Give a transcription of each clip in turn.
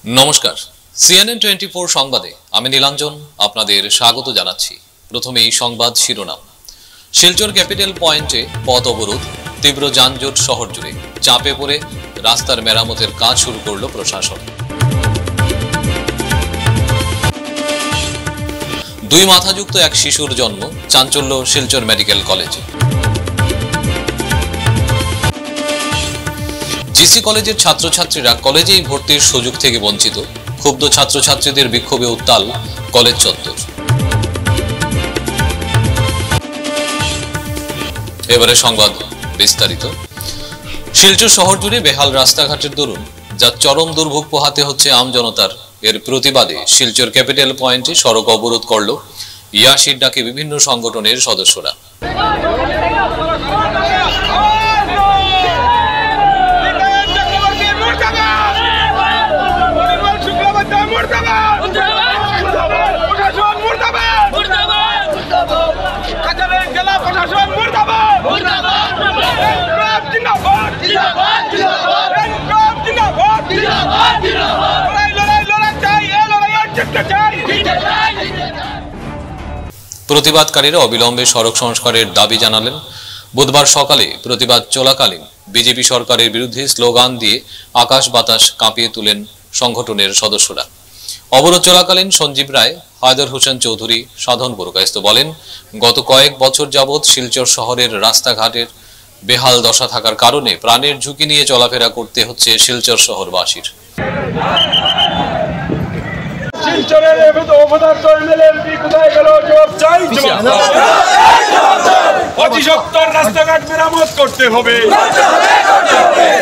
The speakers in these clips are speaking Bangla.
নমস্কার, CNN 24 সংবাদে আমি নীলাঞ্জন আপনাদের স্বাগত জানাচ্ছি। প্রথমেই সংবাদ শিরোনাম। শিলচর ক্যাপিটাল পয়েন্টে পথ অবরোধ, তীব্র যানজট শহর জুড়ে, চাপে পড়ে রাস্তার মেরামতের কাজ শুরু করল প্রশাসন। 2 মাথাযুক্ত এক শিশুর জন্ম, চাঞ্চল্য শিলচর মেডিকেল কলেজে। জিসি কলেজের ছাত্রছাত্রীরা কলেজেই ভর্তির সুযোগ থেকে বঞ্চিত, ক্ষুব্ধ ছাত্রছাত্রীদের বিক্ষোভে উত্তাল কলেজ চত্বর। এবারে সংবাদ বিস্তারিত। শিলচর শহর জুড়ে বেহাল রাস্তাঘাটের দরুন যা চরম দুর্ভোগ পোহাতে হচ্ছে আমজনতার, এর প্রতিবাদে শিলচর ক্যাপিটাল পয়েন্টে সড়ক অবরোধ করল ইয়াসির ডাকে বিভিন্ন সংগঠনের সদস্যরা। প্রতিবাদকারীরা অবিলম্বে সড়ক সংস্কারের দাবি জানালেন। বুধবার সকালে প্রতিবাদ চলাকালীন বিজেপি সরকারের বিরুদ্ধে স্লোগান দিয়ে আকাশ বাতাস কাঁপিয়ে তুলেন সংগঠনের সদস্যরা। অবরোধ চলাকালীন সঞ্জীব রায়, হায়দার হোসেন চৌধুরী, সাধন বড়কায়স্থ বলেন, গত কয়েক বছর যাবৎ শিলচর শহরের রাস্তাঘাটের বেহাল দশা থাকার কারণে প্রাণের ঝুঁকি নিয়ে চলাফেরা করতে হচ্ছে শিলচর শহরবাসীর। শিলচরের অবদার্থ এমএলএমপি কোথায় গেল? জবাব চাই। অতি সত্তর রাস্তাঘাট মেরামত করতে হবে,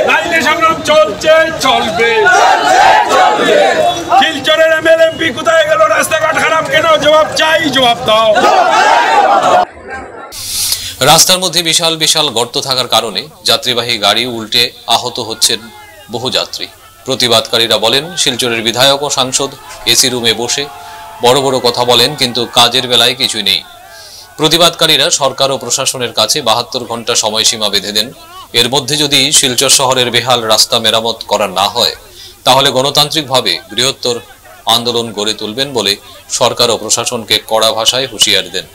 নাইলে সংগ্রাম চলছে, চলবে। শিলচরের এমএলএমপি কোথায় গেল? রাস্তাঘাট খারাপ কেন? জবাব চাই, জবাব দাও। রাস্তার মধ্যে বিশাল বিশাল গর্ত থাকার কারণে যাত্রীবাহী গাড়ি উল্টে আহত হচ্ছেন বহু যাত্রী। প্রতিবাদকারীরা বলেন, শিলচরের বিধায়ক ও সাংসদ এসি রুমে বসে বড় বড় কথা বলেন, কিন্তু কাজের বেলায় কিছুই নেই। প্রতিবাদকারীরা সরকার ও প্রশাসনের কাছে 72 ঘন্টা সময়সীমা বেঁধে দেন। এর মধ্যে যদি শিলচর শহরের বেহাল রাস্তা মেরামত করা না হয়, তাহলে গণতান্ত্রিকভাবে বৃহত্তর আন্দোলন গড়ে তুলবেন বলে সরকার ও প্রশাসনকে কড়া ভাষায় হুঁশিয়ারি দেন।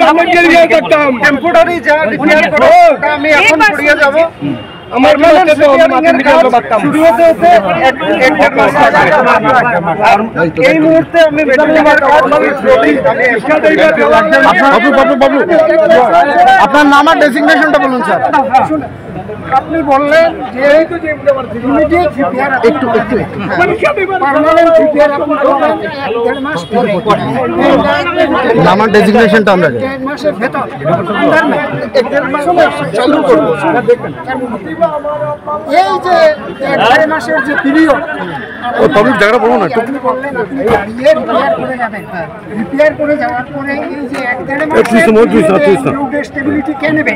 আমার এই মুহূর্তে আমি আপনার নাম আর ডেজিগনেশনটা বলুন স্যার। আপনি বললেন যে আমার ডেজিগনেশনটা আমরা মাসের ভেতর চালু করবো। এই যে 1.5 মাসের যে পিরিয়ড, পাবলিক জায়গাটা বলুন না, রিপেয়ার করে যাওয়ার পরে এই যে 1.5 মাসের স্টেবিলিটি কে নেবে?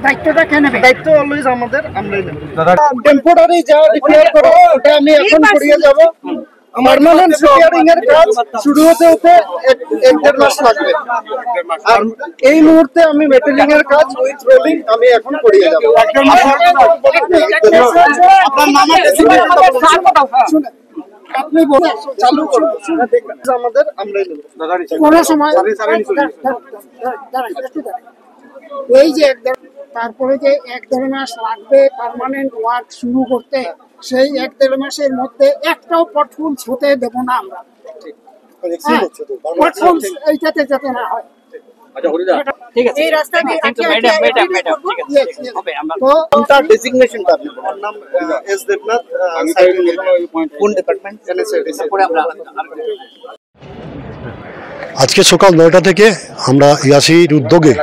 দায়িত্বটা কে নেবে? দায়িত্ব অলওয়েজ আমাদের, আমরাই নেব। টেম্পোরারি যা রিপেয়ার করো ওটা আমি এখন করিয়ে যাব। পার্মানেন্ট রিপেয়ারিং এর কাজ শুরু হতে 1.5 মাস লাগবে। আর এই মুহূর্তে আমি মেটালিং এর কাজ উইথ রোলিং আমি এখন করিয়ে যাব। আপনার নাম আপনি বলেন চালু করুন, আমাদের আমরাই নেব। কোন সময় এই যে তারপরে যে 1.5 মাস লাগবে পার্মানেন্ট ওয়ার্ক শুরু করতে, সেই 1.5 মাসের মধ্যে একটাও পটফুলস হতে দেব না আমরা। পটফুলস এইটাতে যাতে না হয়। ঠিক আছে, এই রাস্তাতে ম্যাডাম ঠিক আছে হবে। আমরা তো তার ডেজিগনেশনটা আপনি আমার নাম এস দেবনাথ, কোন ডিপার্টমেন্ট জানেন স্যার? পরে আমরা আজকে সকাল 9টা থেকে আমরা ইয়াসির উদ্যোগে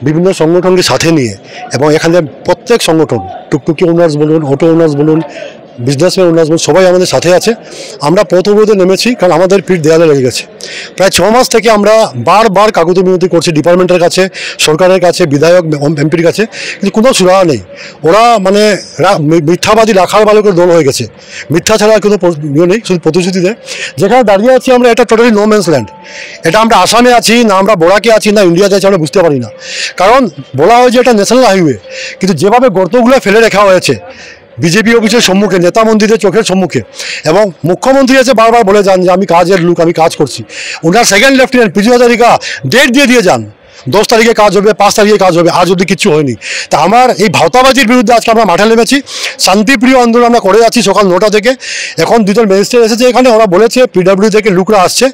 বিভিন্ন সংগঠনকে সাথে নিয়ে এবং এখানে প্রত্যেক সংগঠন, টুকটুকি ওনার্স বলুন, অটো ওনার্স বলুন, বিজনেসম্যান উন্নয়ন সবাই আমাদের সাথে আছে। আমরা পথ অবরোধে নেমেছি কারণ আমাদের পিঠ দেয়ালে লেগে গেছে। প্রায় 6 মাস থেকে আমরা বারবার কাকুতি মিনতি করছি ডিপার্টমেন্টের কাছে, সরকারের কাছে, বিধায়ক এমপির কাছে, কিন্তু কোনো সুরাহা নেই। ওরা মানে মিথ্যাবাদী রাখার বালকের দল হয়ে গেছে। মিথ্যা ছাড়া কোনো ইয়ে নেই, শুধু প্রতিশ্রুতি দেয়। যেখানে দাঁড়িয়ে আছি আমরা, এটা টোটালি নো ম্যানস ল্যান্ড। এটা আমরা আসামে আছি না, আমরা বোরাকে আছি না, ইন্ডিয়াতে আছি, আমরা বুঝতে পারি না। কারণ বলা হয় যে এটা ন্যাশনাল হাইওয়ে, কিন্তু যেভাবে গর্তগুলো ফেলে রাখা হয়েছে বিজেপি অফিসের সম্মুখে, নেতা মন্ত্রীদের চোখের সম্মুখে, এবং মুখ্যমন্ত্রী এসে বারবার বলে যান যে আমি কাজের লোক, আমি কাজ করছি। ওনার সেকেন্ড লেফটেন্যান্ট পিজু হাজারিকা ডেট দিয়ে যান 10 তারিখে কাজ হবে, 5 তারিখে কাজ হবে, আজ অবধি কিচ্ছু হয়নি। তা আমার এই ভাওতাবাজির বিরুদ্ধে আজকে আমরা মাঠে নেমেছি। শান্তিপ্রিয় আন্দোলন আমরা করে যাচ্ছি সকাল 9টা থেকে। এখন 2জন ম্যাজিস্ট্রেট এসেছে এখানে, ওরা বলেছে পিডব্লিউ থেকে লোকরা আসছে,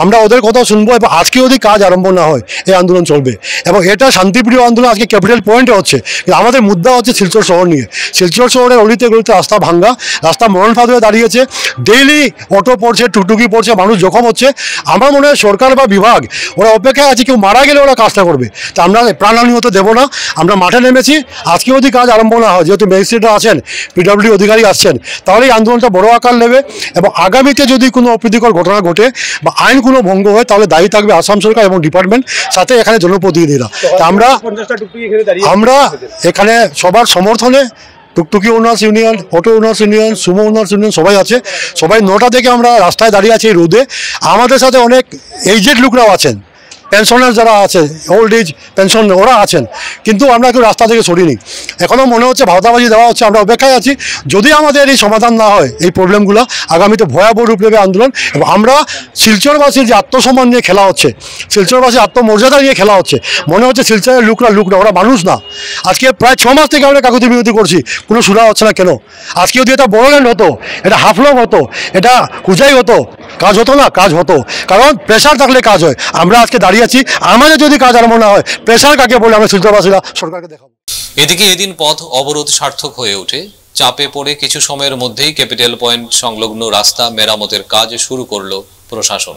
আমরা ওদের কথা শুনবো এবং আজকে যদি কাজ আরম্ভ না হয় এই আন্দোলন চলবে। এবং এটা শান্তিপ্রিয় আন্দোলন আজকে ক্যাপিটাল পয়েন্টে হচ্ছে। আমাদের মুদ্রা হচ্ছে শিলচর শহর নিয়ে। শিলচর শহরের অলিতে গলিতে রাস্তা ভাঙ্গা, রাস্তা মরণ ফাঁদ হয়ে দাঁড়িয়েছে, ডেইলি অটো পড়ছে, টুকটুকি পড়ছে, মানুষ জখম হচ্ছে। আমার মনে হয় সরকার বা বিভাগ ওরা অপেক্ষায় আছে, কেউ মারা গেলে ওরা কাজটা করবে। তা আমরা প্রাণহানি হতে দেবো না, আমরা মাঠে নেমেছি। আজকে যদি কাজ আরম্ভ না হয়, যেহেতু ম্যাজিস্ট্রেটরা আছেন, পিডব্লিউ অধিকারী আসছেন, তাহলে এই আন্দোলনটা বড় আকার নেবে। এবং আগামীতে যদি কোনো অপ্রীতিকর ঘটনা ঘটে বা আইন কোনো ভঙ্গ হয়, তাহলে দায়ী থাকবে আসাম সরকার এবং ডিপার্টমেন্ট, সাথে এখানে জনপ্রতিনিধিরা। তা আমরা এখানে সবার সমর্থনে টুকটুকি owners union, auto owners union, Sumo owners union সবাই আছে। সবাই 9টা থেকে আমরা রাস্তায় দাঁড়িয়ে আছি এই রোদে। আমাদের সাথে অনেক এইজেড লোকরাও আছেন, পেনশনার যারা আছে, ওল্ড এজ পেনশন, ওরা আছেন, কিন্তু আমরা কেউ রাস্তা থেকে সরিনি। এখনও মনে হচ্ছে ভাওতাবাজি দেওয়া হচ্ছে। আমরা অপেক্ষায় আছি, যদি আমাদের এই সমাধান না হয় এই প্রবলেমগুলো, আগামীতে ভয়াবহ রূপ নেবে আন্দোলন। এবং আমরা শিলচরবাসীর যে আত্মসম্মান নিয়ে খেলা হচ্ছে, শিলচরবাসীর আত্মমর্যাদা নিয়ে খেলা হচ্ছে, মনে হচ্ছে শিলচরের লোকরা ওরা মানুষ না। আজকে প্রায় 6 মাস থেকে আমরা কাকুতি মিনতি করছি, কোনো সুরা হচ্ছে না কেন? আজকে যদি এটা বড়োল্যান্ড হতো, এটা হাফলং হতো, এটা কুজাই হতো, কাজ হতো না? কাজ হতো, কারণ প্রেশার থাকলে কাজ হয়। আমরা আজকে দাঁড়িয়ে আছি, আমাদের যদি কাজ আরম্ভ না হয়, প্রেশার কাকে বলে আমরা শিলচরবাসীরা সরকারকে দেখাবো। এদিকে এদিন পথ অবরোধ সার্থক হয়ে ওঠে। চাপে পড়ে কিছু সময়ের মধ্যেই ক্যাপিটাল পয়েন্ট সংলগ্ন রাস্তা মেরামতের কাজ শুরু করল প্রশাসন।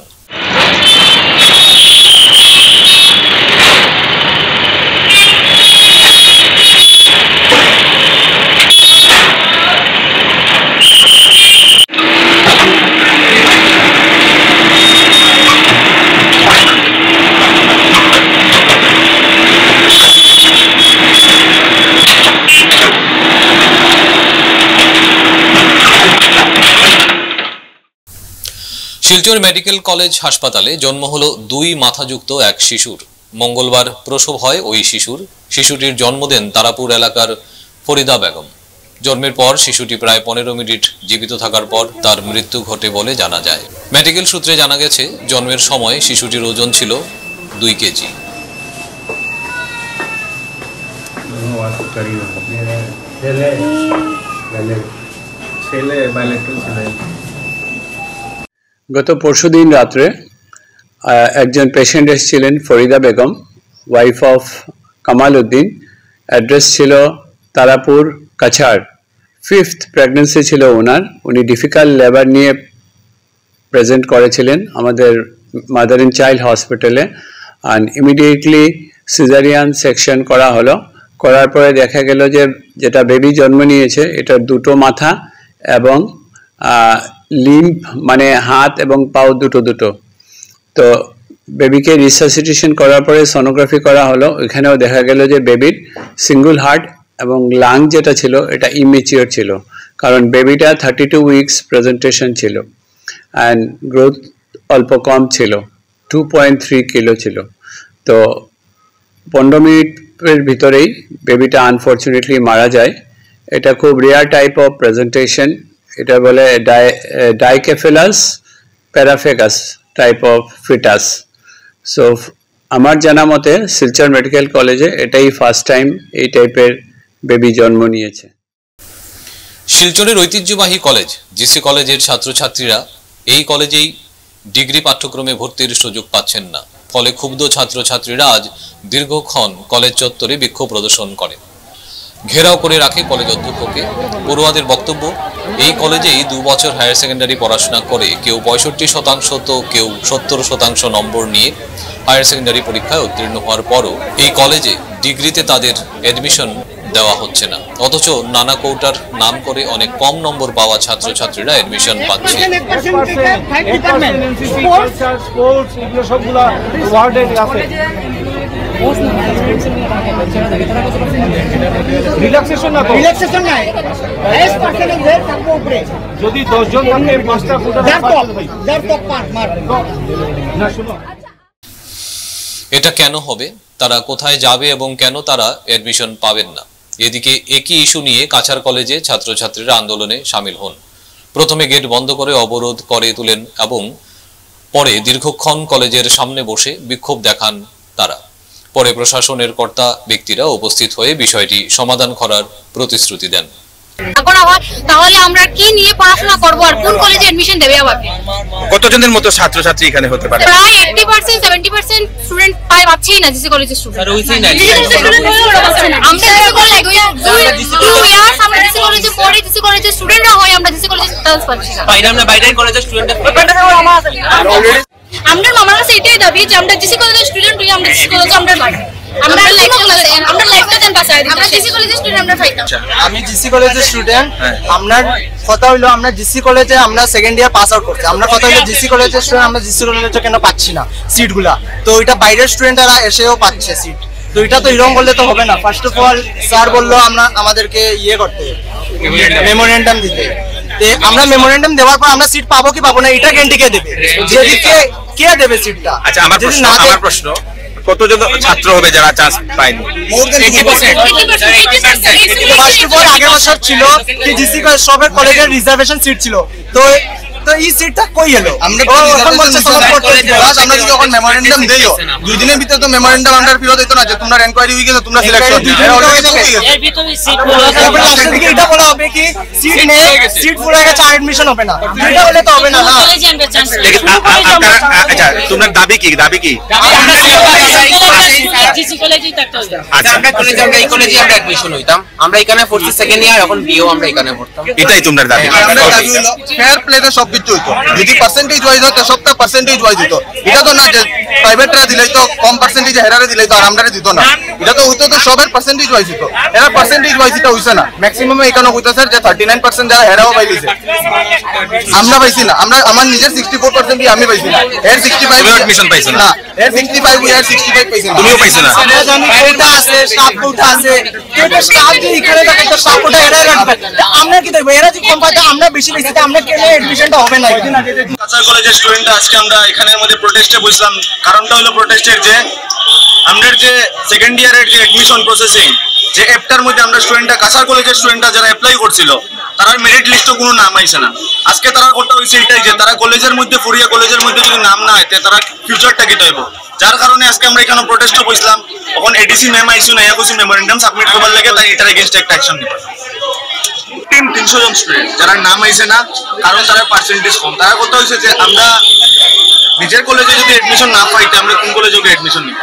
শিলচর মেডিকেল কলেজ হাসপাতালে জন্ম হলো 2 মাথাযুক্ত এক শিশুর। মঙ্গলবার প্রসব হয় ওই শিশুটির জন্ম দেন তারাপুর এলাকার ফরিদা বেগম। জন্মের পর শিশুটি প্রায় 15 মিনিট জীবিত থাকার পর তার মৃত্যু ঘটে বলে জানা যায়। মেডিকেল সূত্রে জানা গেছে, জন্মের সময় শিশুটির ওজন ছিল 2 কেজি। গত পরশুদিন রাত্রে একজন পেশেন্ট এসেছিলেন, Farida Begum, wife of Kamal Uddin. Address ছিল তারাপুর কাছাড়। 5th প্রেগনেন্সি ছিল ওনার। উনি ডিফিকাল্ট লেবার নিয়ে প্রেজেন্ট করেছিলেন আমাদের মাদার এন্ড চাইল্ড হসপিটালে। অ্যান্ড ইমিডিয়েটলি সিজারিয়ান সেকশন করা হলো। করার পরে দেখা গেল যে যেটা বেবি জন্ম নিয়েছে, এটার 2টো মাথা এবং লিম্ফ মানে হাত এবং পাও দুটো। তো বেবিকে রিসাসিটেশন করার পরে সোনোগ্রাফি করা হলো। এখানেও দেখা গেল যে বেবির সিঙ্গল হার্ট এবং লাং যেটা ছিল এটা ইমেচিওর ছিল, কারণ বেবিটা 32 উইকস প্রেজেন্টেশন ছিল অ্যান্ড গ্রোথ অল্প কম ছিল, 2.3 কিলো ছিল। তো 15 মিনিটের ভিতরেই বেবিটা আনফর্চুনেটলি মারা যায়। এটা খুব রেয়ার টাইপ অফ প্রেজেন্টেশন। এটা বলে ডাইকেফেলাস প্যারাফেগাস টাইপ অফ ফিটাস। সো আমার জানা মতে শিলচর মেডিকেল কলেজে এটাই ফার্স্ট টাইম এই টাইপের বেবি জন্ম নিয়েছে। শিলচরের ঐতিহ্যবাহী কলেজ জিসি কলেজের ছাত্রছাত্রীরা এই কলেজেই ডিগ্রি পাঠ্যক্রমে ভর্তির সুযোগ পাচ্ছেন না। ফলে ক্ষুব্ধ ছাত্রছাত্রীরা আজ দীর্ঘক্ষণ কলেজ চত্বরে বিক্ষোভ প্রদর্শন করে, ঘেরাও করে রাখে কলেজ অধ্যক্ষকে। পড়ুয়াদের বক্তব্য, এই কলেজেই 2 বছর হায়ার সেকেন্ডারি পড়াশোনা করে কেউ 65% তো কেউ 70% নম্বর নিয়ে হায়ার সেকেন্ডারি পরীক্ষায় উত্তীর্ণ হওয়ার পরও এই কলেজে ডিগ্রিতে তাদের অ্যাডমিশন দেওয়া হচ্ছে না, অথচ নানা কৌটার নাম করে অনেক কম নম্বর পাওয়া ছাত্রছাত্রীরা এডমিশন পাচ্ছে। যদি 10 জন থাকে 5টা ফুটার এটা কেন হবে, তারা কোথায় যাবে এবং কেন তারা এডমিশন পাবেন না? এদিকে একই ইস্যু নিয়ে কাছাড় কলেজে ছাত্রছাত্রীরা আন্দোলনে সামিল হন। প্রথমে গেট বন্ধ করে অবরোধ করে তুলেন এবং পরে দীর্ঘক্ষণ কলেজের সামনে বসে বিক্ষোভ দেখান তারা। পরে প্রশাসনের কর্তা ব্যক্তিরা উপস্থিত হয়ে বিষয়টি সমাধান করার প্রতিশ্রুতি দেন। তাহলে আমরা কি নিয়ে পড়াশোনা করব আর কোন কলেজে এডমিশন দেবে আমাকে? কতজনের মতো ছাত্রছাত্রী এখানে হতে পারে? প্রায় 80% 70% স্টুডেন্ট পাচ্ছেই না জিসি কলেজের স্টুডেন্ট। আমরা জিসি কলেজে পড়ি, জিসি কলেজের স্টুডেন্টরা হয়, আমরা জিসি কলেজে চান্স পাচ্ছি না। আমরা বাইরের কলেজের স্টুডেন্ট। আমরা আমার কাছে এটাই দাবি যে আমরা জিসি কলেজের স্টুডেন্ট হই, আমরা জিসি কলেজে আমরা আমি জিসি কলেজের স্টুডেন্ট। আপনার কথা হইলো আমরা জিসি কলেজে আমরা সেকেন্ড ইয়ার পাস আউট করছি। আমরা কথা হইলো জিসি কলেজের স্টুডেন্ট আমরা জিসি কলেজে কেন পাচ্ছি না সিটগুলা? তো ওইটা বাইরের স্টুডেন্টরা এসেও পাচ্ছে সিট। তো এটা তো এরকম করলে তো হবে না। ফার্স্ট অফ অল স্যার বললো আমাদেরকে ইয়ে করতে, মেমোরেন্ডাম দিতে। আমরা মেমোরেন্ডাম দেওয়ার পর আমরা সিট পাবো কি পাবো না এটা গ্যারান্টি কে দেবে? যেদিকে কে দেবে সিটটা? আচ্ছা, আমার প্রশ্ন কতজন ছাত্র হবে যারা চান্স পায়নি? আগের বছর ছিল কি জিসি সবের কলেজের রিজার্ভেশন সিট ছিল, তো এই সিটটা কই এলো? আমরা যদি এখন মেমোরেন্ডাম দেইও 2 দিনের ভিতরে তো মেমোরেন্ডাম আমরা ফেরত দিত না যে তোমরা এনকোয়ারি হয়ে গেছে, তোমরা সিলেকশন এটা বলা হবে কি সিট নেই, সিট ফুল হয়ে গেছে, এডমিশন হবে না। এটা হলে তো হবে না। আচ্ছা, তোমার দাবি কি? জিসি কলেজেই থাকতে হবে। আচ্ছা, আমরা এই কলেজে আমরা অ্যাডমিশন হইতাম। আমরা এখানে পড়ছি সেকেন্ড ইয়ার, এখন বিও আমরা এখানে পড়তাম। এটাই তোমাদের দাবি? ফেয়ার প্লেতে সবকিছু হইতো, যদি পার্সেন্টেজ ওয়াইজ হতো সবটা পার্সেন্টেজ ওয়াইজ হতো। এটা তো না যে প্রাইভেটরা দিলেই তো কম পার্সেন্টেজ, হেরারে দিলেই তো আর আমরারে দিত না। এটা তো হইতো তো সবের পার্সেন্টেজ ওয়াইজ হতো। এরা পার্সেন্টেজ ওয়াইজ এটা হইছে না। ম্যাক্সিমাম এখানে হইতাছে যে 39% যারা হেরাও পাইলিছে, আমরা পাইছি না। আমার নিজের 64% আমি পাইছি না। এর 65 এডমিশন পাইছো না? এর 65 এর 65 পাইছি না। তুমিও পাইছো না? আমরা জানি কোটা আছে, স্টাফ কোটা আছে, এটা স্টাফ যে এখানে থাকে তো স্টাফ কোটা এরা রাখবে। আমরা কি দেখব এরা যে কম পাইতে আমরা বেশি পাইছি, আমরা কেন এডমিশনটা হবে না? কাছাড় কলেজের স্টুডেন্টরা আজকে আমরা এখানের মধ্যে প্রোটেস্টে বসলাম। কারণটা হলো প্রোটেস্টের যে আমাদের যে সেকেন্ড ইয়ারের যে এডমিশন প্রসেসিং যে অ্যাপটার মধ্যে আমরা স্টুডেন্টরা কাছাড় কলেজের স্টুডেন্টরা যারা অ্যাপ্লাই করছিল তার মেরিট লিস্টে কোনো নাম আইছে না। আজকে তারা কথা হয়েছে এটাই যে তারা কলেজের মধ্যে ফুরিয়া কলেজের মধ্যে যদি নাম না আইতে তারা ফিউচারটা কি হইব, যার কারণে আজকে আমরা এখানে প্রোটেস্টে বসলাম। এখন এডিসি ম্যাম আইসু না কিছু মেমোরেন্ডাম সাবমিট করবার লাগে, তাই এটার এগেইনস্টে একটা অ্যাকশন নিব। 300 জন স্টুডেন্ট যারা নাম আইছে না, কারণ তারা পার্সেন্টেজ কম। তারা কথা হয়েছে যে আমরা নিজের কলেজে যদি এডমিশন না পাইতে আমরা কোন কলেজে এডমিশন নিব।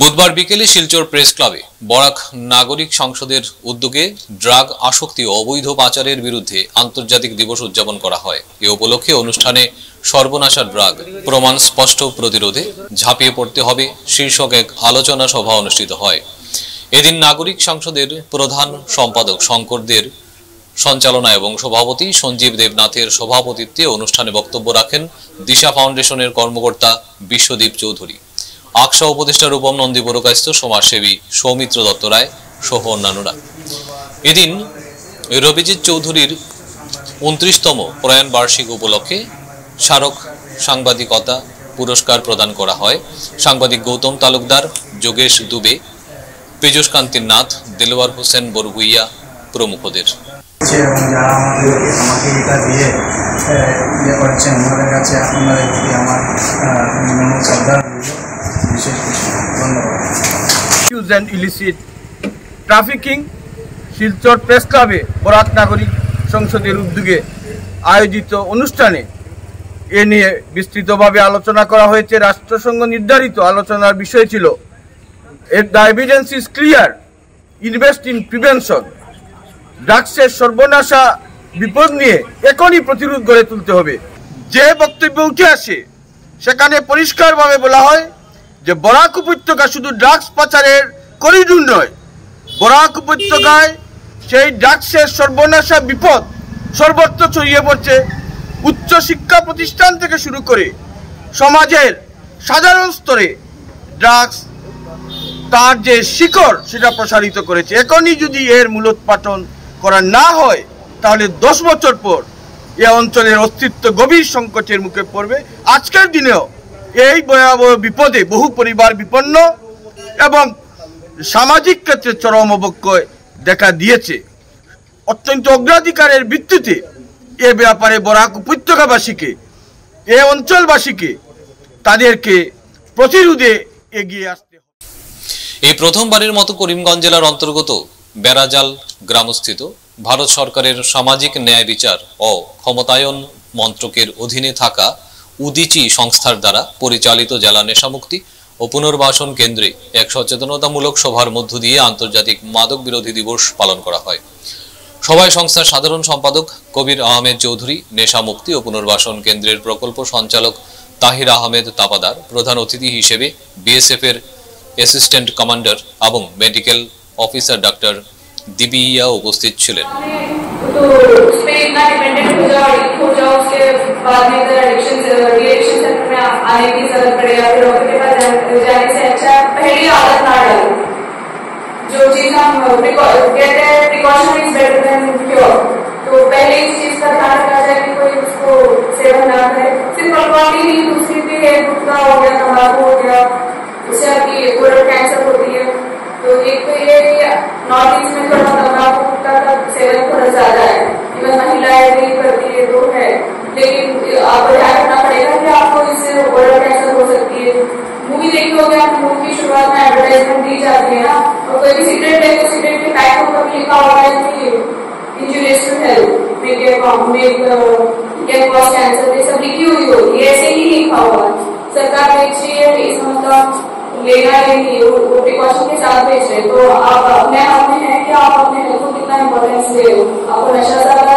বুধবার বিকেলে শিলচর প্রেস ক্লাবে বরাক নাগরিক সংসদের উদ্যোগে ড্রাগ আসক্তি ও অবৈধ পাচারের বিরুদ্ধে আন্তর্জাতিক দিবস উদযাপন করা হয়। এ উপলক্ষে অনুষ্ঠানে সর্বনাশা ড্রাগ প্রমাণ স্পষ্ট প্রতিরোধে ঝাঁপিয়ে পড়তে হবে শীর্ষক এক আলোচনা সভা অনুষ্ঠিত হয়। এদিন নাগরিক সংসদের প্রধান সম্পাদক শঙ্করদের সঞ্চালনা এবং সভাপতি সঞ্জীব দেবনাথের সভাপতিত্বে অনুষ্ঠানে বক্তব্য রাখেন দিশা ফাউন্ডেশনের কর্মকর্তা বিশ্বদীপ চৌধুরী, আকশা উপদেষ্টা রূপম নন্দী পুরকায়স্থ, সমাজসেবী সৌমিত্র দত্ত রায় সহ অন্যান্যরা। এদিন রবিজিৎ চৌধুরীর 29তম প্রয়াণ বার্ষিক উপলক্ষে স্মারক সাংবাদিকতা পুরস্কার প্রদান করা হয়। সাংবাদিক গৌতম তালুকদার, যোগেশ দুবে, পীযুষ কান্তি নাথ, দিলওয়ার হোসেন বরগুইয়া প্রমুখদের। আমাকে এটা দিয়ে ইয়ে করছেন, ওনাদের কাছে আপনাদের প্রতি আমার শ্রদ্ধা বিশেষ ধন্যবাদ। ইলিসিট ট্রাফিকিং শিলচর প্রেস ক্লাবে বরাক নাগরিক সংসদের উদ্যোগে আয়োজিত অনুষ্ঠানে এ নিয়ে বিস্তৃতভাবে আলোচনা করা হয়েছে। রাষ্ট্রসংঘ নির্ধারিত আলোচনার বিষয় ছিল the evidence is clear, invest in prevention. ড্রাগসের সর্বনাশা বিপদ নিয়ে এখনই প্রতিরোধ গড়ে তুলতে হবে। যে বক্তব্য উঠে আসে সেখানে পরিষ্কারভাবে বলা হয় যে বরাক উপত্যকা শুধু ড্রাগস পাচারের করিডোর নয়, বরাক উপত্যকায় সেই ড্রাগসের সর্বনাশা বিপদ সর্বত্র ছড়িয়ে পড়ছে। উচ্চ শিক্ষা প্রতিষ্ঠান থেকে শুরু করে সমাজের সাধারণ স্তরে ড্রাগস তার যে শিকড় সেটা প্রসারিত করেছে। এখনই যদি এর মূলোৎপাটন করা না হয় তাহলে 10 বছর পর এ অঞ্চলের অস্তিত্ব গভীর সংকটের মুখে পড়বে। আজকের দিনেও এই ভয়াবহ বিপদে বহু পরিবার বিপন্ন এবং সামাজিক ক্ষেত্রে চরম অবক্ষয় দেখা দিয়েছে। অত্যন্ত অগ্রাধিকারের ভিত্তিতে এ ব্যাপারে বরাক উপত্যকাবাসীকে, এ অঞ্চলবাসীকে তাদেরকে প্রতিরোধে এগিয়ে আসতে হবে। এই প্রথমবারের মতো করিমগঞ্জ জেলার অন্তর্গত বেড়াজাল গ্রামস্থিত ভারত সরকারের সামাজিক ন্যায় বিচার ও ক্ষমতায়ন মন্ত্রকের অধীনে থাকা উদিচি সংস্থার দ্বারা পরিচালিত জেলা নেশামুক্তি ও পুনর্বাসন কেন্দ্রে এক সচেতনতামূলক সভার মধ্য দিয়ে আন্তর্জাতিক মাদক বিরোধী দিবস পালন করা হয়। সভায় সংস্থার সাধারণ সম্পাদক কবির আহমেদ চৌধুরী, নেশামুক্তি ও পুনর্বাসন কেন্দ্রের প্রকল্প সঞ্চালক তাহির আহমেদ তাপাদার, প্রধান অতিথি হিসেবে বিএসএফ এর অ্যাসিস্ট্যান্ট কমান্ডার এবং মেডিকেল অফিসার ডাক্তার দিবিয়া উপস্থিত ছিলেন। जो चीज हम कहते हैं precaution is better than cure, तो पहले इस चीज का ध्यान रखा जाए कि कोई उसको सेवन ना करे। सिर्फ अल्कोहल ही नहीं, दूसरी भी है, गुटखा हो गया, तंबाकू हो गया, उससे आपकी कोलर कैंसर होती है। तो एक तो ये कि नॉर्थ ईस्ट में थोड़ा तंबाकू गुटखा का सेवन थोड़ा ज्यादा है, इवन महिलाएं भी करती है तो है, लेकिन आपको ध्यान रखना पड़ेगा कि आपको इससे कोलर कैंसर हो सकती है। मूवी देखी होगी आप, मूवी की शुरुआत में एडवर्टाइजमेंट दी जाती है ना, और कोई भी सिगरेट है तो सिगरेट के पैक पर लिखा होगा है कि injurious to health, make can cause cancer, ये सब लिखी हुई होगी, ऐसे ही लिखा हुआ है। सरकार बेच रही है, इसका मतलब लेना ही नहीं, वो प्रिकॉशन के साथ बेच रहे। तो आप अपने हाथ में है कि आप अपने हेल्थ को कितना इम्पोर्टेंस दे रहे हो। आपको नशा ज्यादा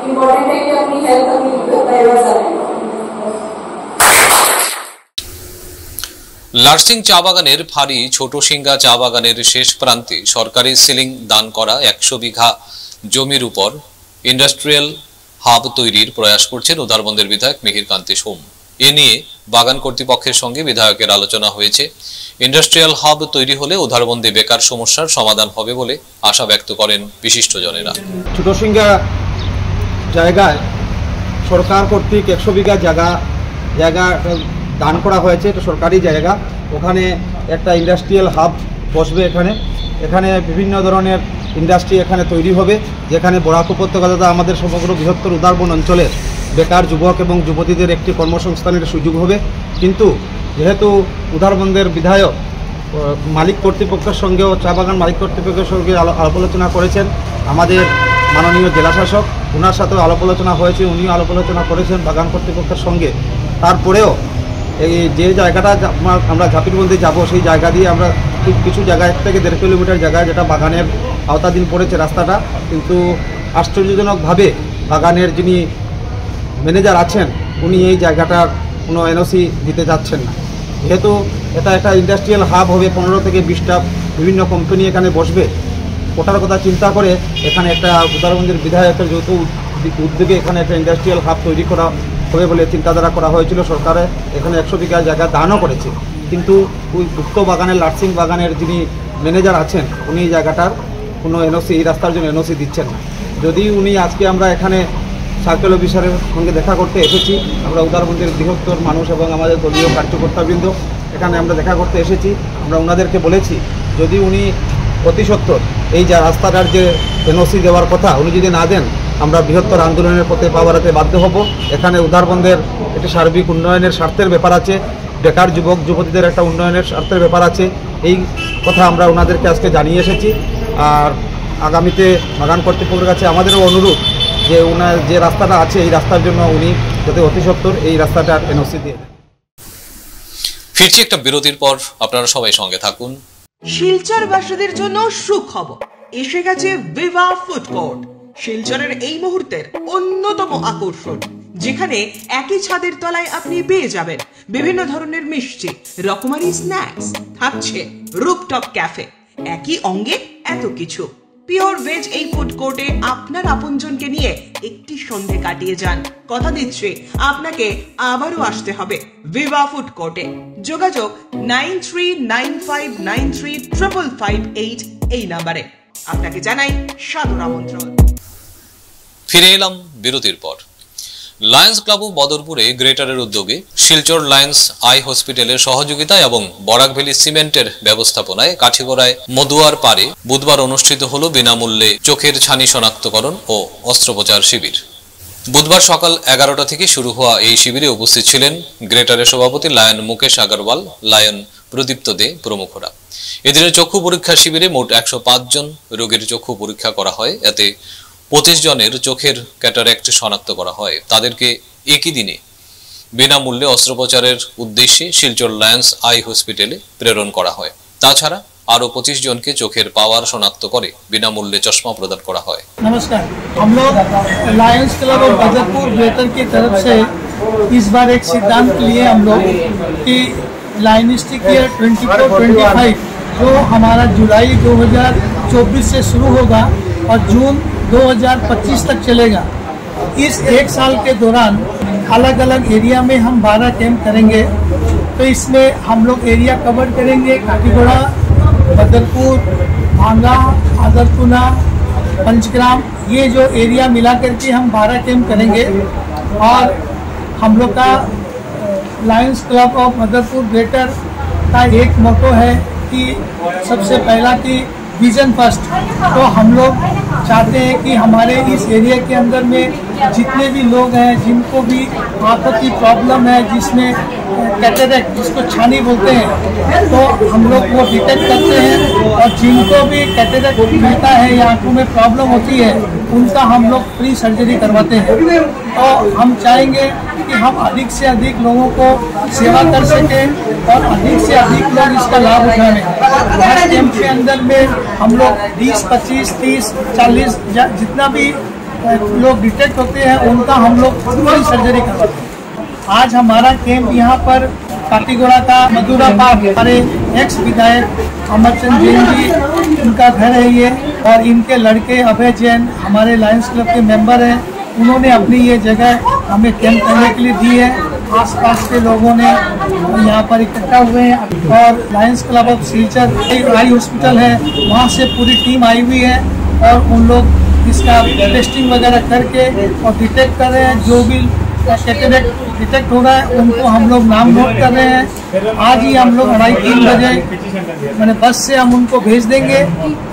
इम्पोर्टेंट है कि अपनी हेल्थ, अपनी परिवार ज्यादा। লার্সিং চা বাগানের ফাঁড়ি ছোটসিঙ্গা চা বাগানের শেষ প্রান্তে সরকারি সিলিং দান করা 100 বিঘা জমির উপর ইন্ডাস্ট্রিয়াল হাব তৈরির প্রয়াস করছেন উদারবন্দের বিধায়ক মিহির কান্তি সোম। এ নিয়ে বাগান কর্তৃপক্ষের সঙ্গে বিধায়কের আলোচনা হয়েছে। ইন্ডাস্ট্রিয়াল হাব তৈরি হলে উদারবন্দে বেকার সমস্যার সমাধান হবে বলে আশা ব্যক্ত করেন বিশিষ্টজনেরা। ছোটসিঙ্গা জায়গায় সরকার কর্তৃক 100 বিঘা জায়গা দান করা হয়েছে, এটা সরকারি জায়গা। ওখানে একটা ইন্ডাস্ট্রিয়াল হাব বসবে। এখানে বিভিন্ন ধরনের ইন্ডাস্ট্রি এখানে তৈরি হবে, যেখানে বরাক উপত্যকা তথা আমাদের সমগ্র বৃহত্তর উদারবন অঞ্চলের বেকার যুবক এবং যুবতীদের একটি কর্মসংস্থানের সুযোগ হবে। কিন্তু যেহেতু উদারবন্দের বিধায়ক মালিক কর্তৃপক্ষের সঙ্গেও, চা বাগান মালিক কর্তৃপক্ষের সঙ্গে আলাপ আলোচনা করেছেন, আমাদের মাননীয় জেলাশাসক ওনার সাথেও আলাপ আলোচনা হয়েছে, উনিও আলাপ আলোচনা করেছেন বাগান কর্তৃপক্ষের সঙ্গে। তারপরেও এই যে জায়গাটা আমরা ঝাপিরবন্দি যাব, সেই জায়গা দিয়ে আমরা কিছু জায়গা 1 থেকে 1.5 কিলোমিটার জায়গায়, যেটা বাগানের আওতাধীন পড়েছে রাস্তাটা, কিন্তু আশ্চর্যজনকভাবে বাগানের যিনি ম্যানেজার আছেন উনি এই জায়গাটার কোনো এনওসি দিতে যাচ্ছেন না। যেহেতু এটা একটা ইন্ডাস্ট্রিয়াল হাব হবে, 15 থেকে 20টা বিভিন্ন কোম্পানি এখানে বসবে, ওটার কথা চিন্তা করে এখানে একটা উদারবন্দের বিধায়কের যৌথ উদ্যোগে এখানে একটা ইন্ডাস্ট্রিয়াল হাব তৈরি করা হবে বলে চিন্তাধারা করা হয়েছিল। সরকারে এখানে 100 বিঘা জায়গা দানও করেছে, কিন্তু ওই উক্ত বাগানের লার্সিং বাগানের যিনি ম্যানেজার আছেন উনি এই জায়গাটার কোনো এনওসি, এই রাস্তার জন্য এনওসি দিচ্ছেন না। যদি উনি আজকে আমরা এখানে সার্কেল অফিসারের সঙ্গে দেখা করতে এসেছি, আমরা উদারবন্দের বৃহত্তর মানুষ এবং আমাদের দলীয় কার্যকর্তাবৃন্দ এখানে আমরা দেখা করতে এসেছি, আমরা ওনাদেরকে বলেছি যদি উনি অতি সত্বর এই যে রাস্তাটার যে এনওসি দেওয়ার কথা উনি যদি না দেন, আমরা বৃহত্তর আন্দোলনের পথে পা বাড়াতে বাধ্য হব। এখানে উদারবন্দের একটি সার্বিক উন্নয়নের স্বার্থের ব্যাপার আছে, বেকার যুবক যুবতীদের একটা উন্নয়নের স্বার্থের ব্যাপার আছে, এই কথা আমরা ওনাদেরকে আজকে জানিয়ে এসেছি। আর আগামীতে বাগান কর্তৃপক্ষের কাছে আমাদেরও অনুরোধ যে ওনার যে রাস্তাটা আছে এই রাস্তার জন্য উনি যাতে অতি সত্বর এই রাস্তাটার এনওসি দিয়ে দেন। ফিরছি একটা বিরতির পর, আপনারা সবাই সঙ্গে থাকুন। শিলচরবাসীদের জন্য সুখবর, এসে গেছে ভিভা ফুড কোর্ট, শিলচরের এই মুহূর্তের অন্যতম আকর্ষণ, যেখানে একই ছাদের তলায় আপনি পেয়ে যাবেন বিভিন্ন ধরনের মিষ্টি, রকমারি স্ন্যাক্স, থাকছে রুপটপ ক্যাফে, একই অঙ্গে এত কিছু। পিওর ভেজ এই ফুড কোর্টে আপনার আপনজনকে নিয়ে একটি সন্ধে কাটিয়ে যান। কথা দিচ্ছি আপনাকে আবারও আসতে হবে ভিভা ফুড কোর্টে। যোগাযোগ 9395935558 এই নাম্বারে। আপনাকে জানাই সাদর আমন্ত্রণ। ফিরে এলাম বিরতির পর। লায়ন্স ক্লাব অফ বদরপুরে গ্রেটারের উদ্যোগে শিলচর লায়ন্স আই হসপিটালের সহযোগিতায় এবং বরাক ভ্যালি সিমেন্টের ব্যবস্থাপনায় কাঠিগড়ায় মদুয়ার পারে বুধবার অনুষ্ঠিত হল বিনামূল্যে চোখের ছানি শনাক্তকরণ ও অস্ত্রোপচার শিবির। বুধবার সকাল 11টা থেকে শুরু হওয়া এই শিবিরে উপস্থিত ছিলেন গ্রেটারের সভাপতি লায়ন মুকেশ আগরওয়াল, লায়ন প্রদীপ্ত দে প্রমুখরা। এদিনের চক্ষু পরীক্ষা শিবিরে মোট 105 জন রোগীর চক্ষু পরীক্ষা করা হয়। এতে 25 জনের চোখের ক্যাটারাক্ট শনাক্ত করা হয়। তাদেরকে একই দিনে বিনামূল্যে অস্ত্রোপচারের উদ্দেশ্যে শিলচর লায়ন্স আই হসপিটালে প্রেরণ করা হয়। তাছাড়া আরো 25 जनके चोखेर पावर शनाक्त करे बिनामूल्य चश्मा प्रदान करा है। नमस्कार, हम लोग Lions club of Badarpur greater की तरफ से इस बार एक सिद्धांत लिए हम लोग कि लाइनिस्टिक ईयर 24-25 जो हमारा जुलाई 2024 से शुरू होगा और जून 2025 तक चलेगा। इस एक साल के दौरान अलग अलग एरिया में हम 12 कैंप करेंगे। तो इसमें हम लोग एरिया कवर करेंगे काटीगोड़ा, बदरपुर, भांगा, आदरपुना, पंचग्राम, ये जो एरिया मिला करके हम 12 कैंप करेंगे। और हम लोग का Lions club of Badarpur greater का एक मोटो है कि सबसे पहला कि विजन फर्स्ट। तो हम लोग चाहते हैं कि हमारे इस एरिया के अंदर में जितने भी लोग हैं जिनको भी आंखों की प्रॉब्लम है, जिसमें कैटरेक्ट जिसको छानी बोलते हैं, तो हम लोग वो डिटेक्ट करते हैं। और जिनको भी कैटरेक्ट मिलता है या आंखों में प्रॉब्लम होती है उनका हम लोग फ्री सर्जरी करवाते हैं। तो हम चाहेंगे कि हम अधिक से अधिक लोगों को सेवा कर सकें और अधिक से अधिक लोग इसका लाभ उठाएं। हर कैंप के अंदर में हम लोग 20, 25, 30, 40 जितना भी लोग डिटेक्ट होते हैं उनका हम लोग फ्री सर्जरी करवाते हैं। आज हमारा कैंप यहाँ पर काटीगोड़ा का मधुरा पार्क, हमारे एक्स विधायक अमरचंद जैन जी उनका घर है ये, और इनके लड़के अभय जैन हमारे लायंस क्लब के मेंबर हैं। उन्होंने अपनी ये जगह हमें कैंप करने के लिए दी है। आसपास के लोगों ने यहाँ पर इकट्ठा हुए हैं और Lions club of Silchar eye hospital है, वहाँ से पूरी टीम आई हुई है और उन लोग इसका टेस्टिंग वगैरह करके और डिटेक्ट कर रहे हैं। जो भी कैटरेक्ट डिटेक्ट हो रहा है उनको हम लोग नाम नोट कर रहे हैं। आज ही हम लोग 2:30-3 बजे मैंने बस से हम उनको भेज देंगे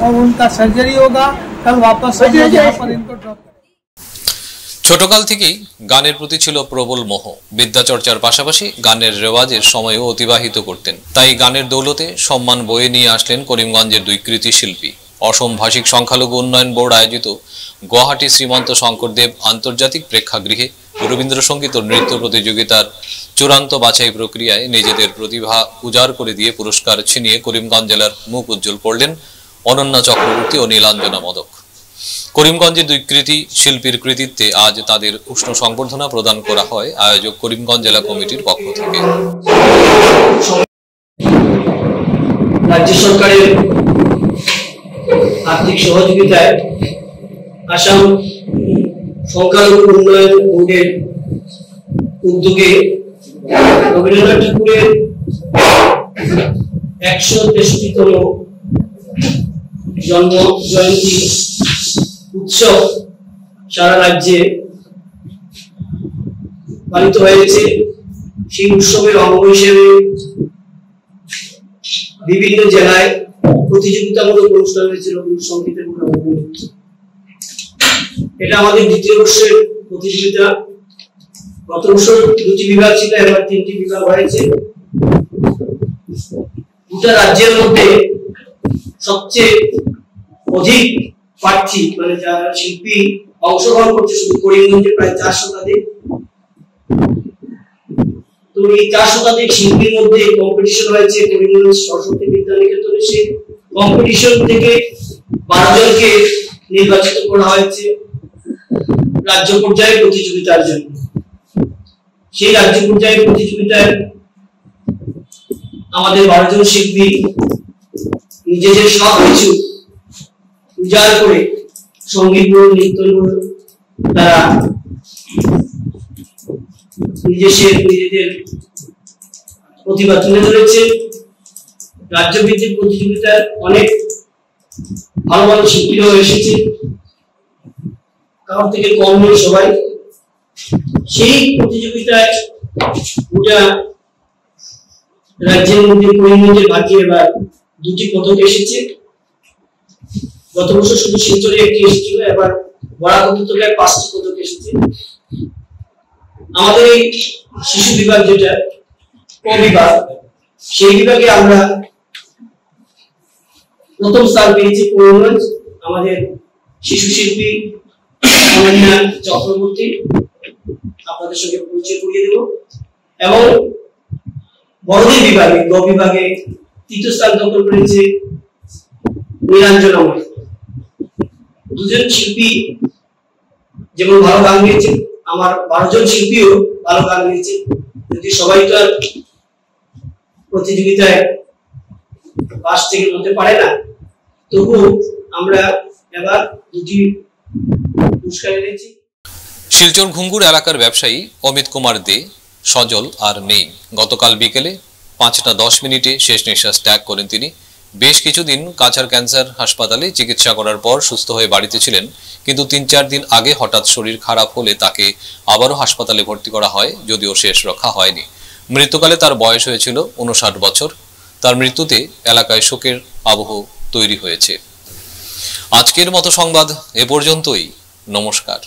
और उनका सर्जरी होगा। कल वापस हम लोग यहाँ पर इनको ड्रॉप। ছোটকাল থেকেই গানের প্রতি ছিল প্রবল মোহ। বিদ্যাচর্চার পাশাপাশি গানের রেওয়াজের সময়ও অতিবাহিত করতেন। তাই গানের দৌলতে সম্মান বয়ে নিয়ে আসলেন করিমগঞ্জের দুই কৃতি শিল্পী। অসম ভাষিক সংখ্যালঘু উন্নয়ন বোর্ড আয়োজিত গুয়াহাটি শ্রীমন্ত শঙ্করদেব আন্তর্জাতিক প্রেক্ষাগৃহে রবীন্দ্রসঙ্গীত ও নৃত্য প্রতিযোগিতার চূড়ান্ত বাছাই প্রক্রিয়ায় নিজেদের প্রতিভা উজাড় করে দিয়ে পুরস্কার ছিনিয়ে করিমগঞ্জ জেলার মুখ উজ্জ্বল করলেন অনন্যা চক্রবর্তী ও নীলাঞ্জনা মদক। করিমগঞ্জের দুই কৃতি শিল্পীর কৃতিত্বে আজ তাদের উষ্ণ সংবর্ধনা প্রদান করা হয় আয়োজক করিমগঞ্জ জেলা কমিটির পক্ষ থেকে। রাজ্য সরকারের আর্থিক সহযোগিতায় আসাম সংখ্যালঘু উন্নয়ন বোর্ডের উদ্যোগে রবীন্দ্রনাথ ঠাকুরের 163তম জন্ম জয়ন্তী উৎসব সারা রাজ্যে পালিত হয়েছে। সেই উৎসবের অঙ্গ হিসেবে বিভিন্ন জেলায় প্রতিযোগিতামূলক অনুষ্ঠান হয়েছে রবীন্দ্রসঙ্গীতের। এটা আমাদের দ্বিতীয় বর্ষের প্রতিযোগিতা। গত বছর 2টি বিভাগ ছিল, এবার 3টি বিভাগ হয়েছে। গোটা রাজ্যের মধ্যে সবচেয়ে অধিক প্রার্থী মানে যারা শিল্পী অংশগ্রহণ করছে শুধু করিমগঞ্জে প্রায় 4 শতাধিক। তো এই 4 শতাধিক শিল্পীর মধ্যে কম্পিটিশন হয়েছে করিমগঞ্জ সরস্বতী বিদ্যানিকেতনে। সেই কম্পিটিশন থেকে 12 জনকে নির্বাচিত করা হয়েছে রাজ্য পর্যায়ে প্রতিযোগিতার জন্য। সেই রাজ্য পর্যায়ে প্রতিযোগিতায় আমাদের 12 জন শিল্পী নিজেদের সব কিছু উজাড় করে সঙ্গীত বলুন, নৃত্য বলুন, তারা নিজেদের প্রতিভা তুলে ধরেছে। রাজ্যভিত্তিক প্রতিযোগিতায় অনেক ভালো ভালো শিল্পীরাও এসেছে, কারোর থেকে কম নেই সবাই। সেই প্রতিযোগিতায় গোটা রাজ্যের মধ্যে করিমগঞ্জের ভাগ্যে এবার 2টি পদক এসেছে। গত বছর শুধু শিলচরে 1টি এসেছিল, এবার বরাক উপত্যকায় 5টি পদক এসেছে। আমাদের এই শিশু বিভাগ যেটা ক বিভাগ, সেই বিভাগে আমরা প্রথম স্থান পেয়েছি করিমগঞ্জ। আমাদের শিশু শিল্পী অনন্যা চক্রবর্তী, আপনাদের সঙ্গে পরিচয় করিয়ে দেব। এবং বড়দের বিভাগে গ বিভাগে 3য় স্থান দখল করেছে নিরঞ্জনা মাই। দুজন শিল্পী যেমন ভালো গান গেয়েছে, আমার 12 জন শিল্পীও ভালো গান গেয়েছে। যদি সবাই তো আর প্রতিযোগিতায় পাশ থেকে হতে পারে না, তবু আমরা এবার 2টি পুরস্কার এনেছি। শিলচর ঘুঙ্গুর এলাকার ব্যবসায়ী অমিত কুমার দে সজল আর নেই। গতকাল বিকেলে 5:10 শেষ নিঃশ্বাস ত্যাগ করেন তিনি। বেশ কিছুদিন কাছাড় ক্যান্সার হাসপাতালে চিকিৎসা করার পর সুস্থ হয়ে বাড়িতে ছিলেন, কিন্তু 3-4 দিন আগে হঠাৎ শরীর খারাপ হলে তাকে আবারও হাসপাতালে ভর্তি করা হয়, যদিও শেষ রক্ষা হয়নি। মৃত্যুকালে তার বয়স হয়েছিল 59 বছর। তার মৃত্যুতে এলাকায় শোকের আবহ তৈরি হয়েছে। আজকের মতো সংবাদ এ পর্যন্তই। নমস্কার।